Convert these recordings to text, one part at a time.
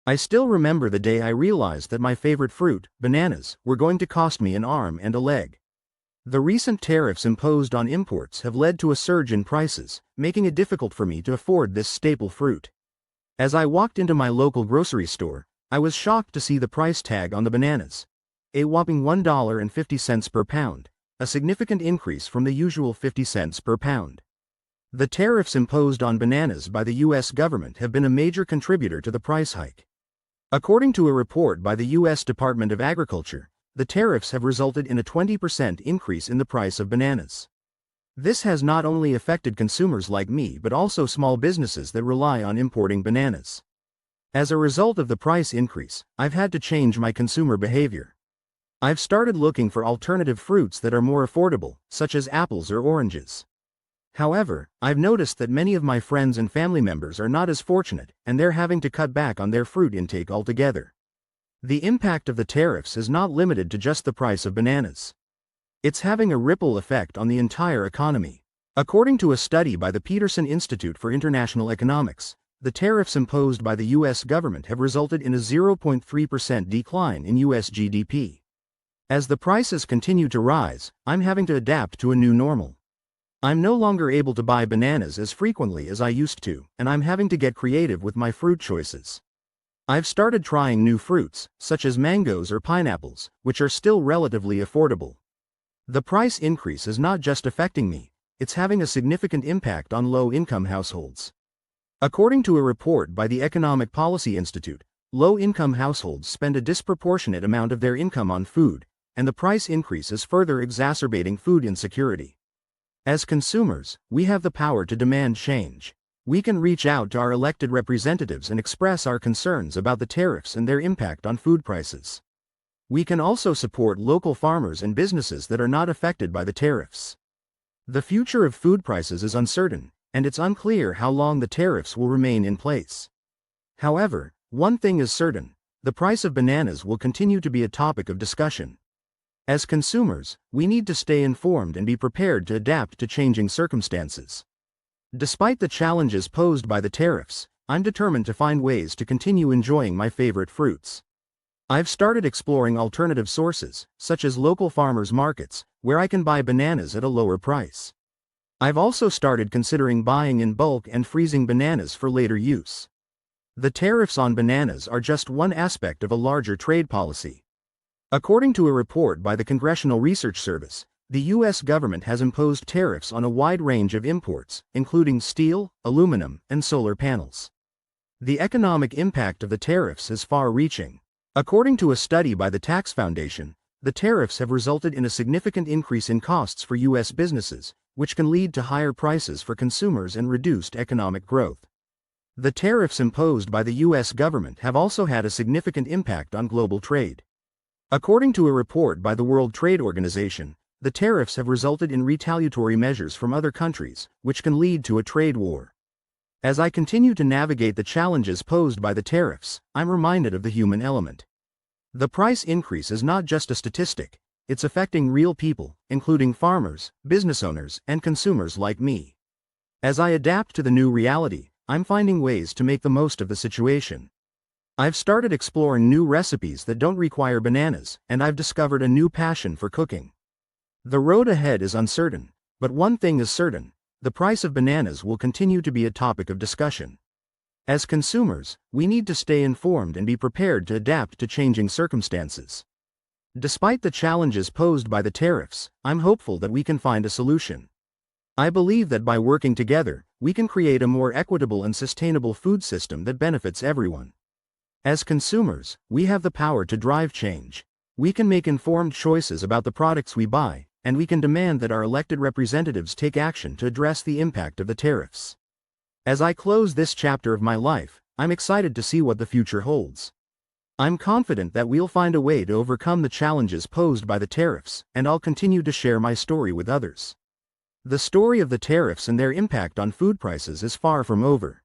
I still remember the day I realized that my favorite fruit, bananas, were going to cost me an arm and a leg. The recent tariffs imposed on imports have led to a surge in prices, making it difficult for me to afford this staple fruit. As I walked into my local grocery store, I was shocked to see the price tag on the bananas. A whopping $1.50 per pound, a significant increase from the usual 50 cents per pound. The tariffs imposed on bananas by the U.S. government have been a major contributor to the price hike. According to a report by the U.S. Department of Agriculture, the tariffs have resulted in a 20% increase in the price of bananas. This has not only affected consumers like me but also small businesses that rely on importing bananas. As a result of the price increase, I've had to change my consumer behavior. I've started looking for alternative fruits that are more affordable, such as apples or oranges. However, I've noticed that many of my friends and family members are not as fortunate, and they're having to cut back on their fruit intake altogether. The impact of the tariffs is not limited to just the price of bananas. It's having a ripple effect on the entire economy. According to a study by the Peterson Institute for International Economics, the tariffs imposed by the U.S. government have resulted in a 0.3% decline in U.S. GDP. As the prices continue to rise, I'm having to adapt to a new normal. I'm no longer able to buy bananas as frequently as I used to, and I'm having to get creative with my fruit choices. I've started trying new fruits, such as mangoes or pineapples, which are still relatively affordable. The price increase is not just affecting me, it's having a significant impact on low-income households. According to a report by the Economic Policy Institute, low-income households spend a disproportionate amount of their income on food, and the price increase is further exacerbating food insecurity. As consumers, we have the power to demand change. We can reach out to our elected representatives and express our concerns about the tariffs and their impact on food prices. We can also support local farmers and businesses that are not affected by the tariffs. The future of food prices is uncertain, and it's unclear how long the tariffs will remain in place. However, one thing is certain: the price of bananas will continue to be a topic of discussion. As consumers, we need to stay informed and be prepared to adapt to changing circumstances. Despite the challenges posed by the tariffs, I'm determined to find ways to continue enjoying my favorite fruits. I've started exploring alternative sources, such as local farmers markets, where I can buy bananas at a lower price. I've also started considering buying in bulk and freezing bananas for later use. The tariffs on bananas are just one aspect of a larger trade policy. According to a report by the Congressional Research Service, the U.S. government has imposed tariffs on a wide range of imports, including steel, aluminum, and solar panels. The economic impact of the tariffs is far-reaching. According to a study by the Tax Foundation, the tariffs have resulted in a significant increase in costs for U.S. businesses, which can lead to higher prices for consumers and reduced economic growth. The tariffs imposed by the U.S. government have also had a significant impact on global trade. According to a report by the World Trade Organization, the tariffs have resulted in retaliatory measures from other countries, which can lead to a trade war. As I continue to navigate the challenges posed by the tariffs, I'm reminded of the human element. The price increase is not just a statistic, it's affecting real people, including farmers, business owners, and consumers like me. As I adapt to the new reality, I'm finding ways to make the most of the situation. I've started exploring new recipes that don't require bananas, and I've discovered a new passion for cooking. The road ahead is uncertain, but one thing is certain: the price of bananas will continue to be a topic of discussion. As consumers, we need to stay informed and be prepared to adapt to changing circumstances. Despite the challenges posed by the tariffs, I'm hopeful that we can find a solution. I believe that by working together, we can create a more equitable and sustainable food system that benefits everyone. As consumers, we have the power to drive change. We can make informed choices about the products we buy, and we can demand that our elected representatives take action to address the impact of the tariffs. As I close this chapter of my life, I'm excited to see what the future holds. I'm confident that we'll find a way to overcome the challenges posed by the tariffs, and I'll continue to share my story with others. The story of the tariffs and their impact on food prices is far from over.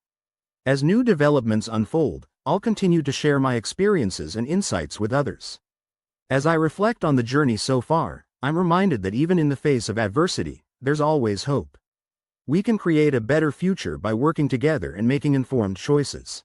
As new developments unfold, I'll continue to share my experiences and insights with others. As I reflect on the journey so far, I'm reminded that even in the face of adversity, there's always hope. We can create a better future by working together and making informed choices.